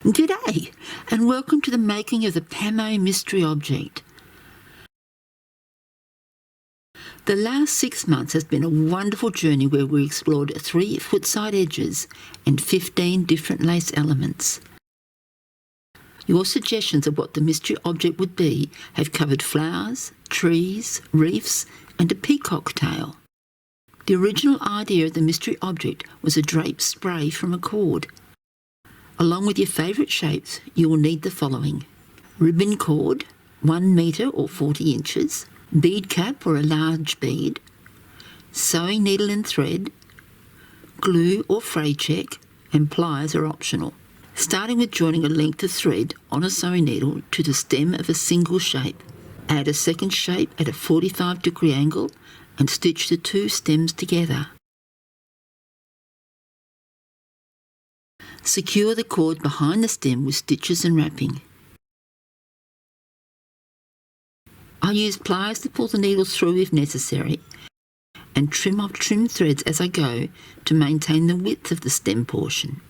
G'day, and welcome to the making of the PAMMO mystery object. The last 6 months has been a wonderful journey where we explored 3 foot-side edges and 15 different lace elements. Your suggestions of what the mystery object would be have covered flowers, trees, reefs, and a peacock tail. The original idea of the mystery object was a drape spray from a cord. Along with your favourite shapes, you will need the following: ribbon cord, 1 metre or 40 inches, bead cap or a large bead, sewing needle and thread, glue or fray check, and pliers are optional. Starting with joining a length of thread on a sewing needle to the stem of a single shape. Add a second shape at a 45-degree angle and stitch the 2 stems together. Secure the cord behind the stem with stitches and wrapping. I use pliers to pull the needles through if necessary and trim off trim threads as I go to maintain the width of the stem portion.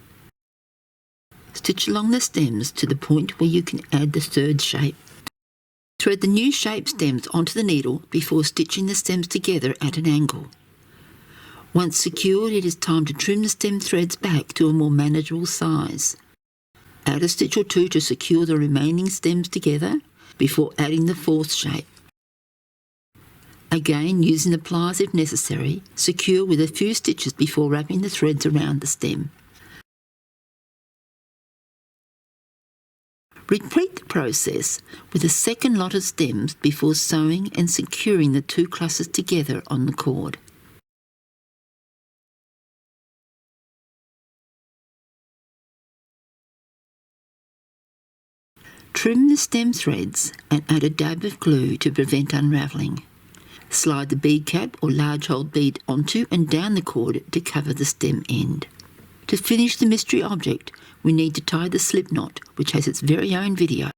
Stitch along the stems to the point where you can add the 3rd shape. Thread the new shape stems onto the needle before stitching the stems together at an angle. Once secured, it is time to trim the stem threads back to a more manageable size. Add a stitch or 2 to secure the remaining stems together before adding the 4th shape. Again, using the pliers if necessary, secure with a few stitches before wrapping the threads around the stem. Repeat the process with a 2nd lot of stems before sewing and securing the 2 clusters together on the cord. Trim the stem threads and add a dab of glue to prevent unravelling. Slide the bead cap or large hole bead onto and down the cord to cover the stem end. To finish the mystery object, we need to tie the slip knot, which has its very own video.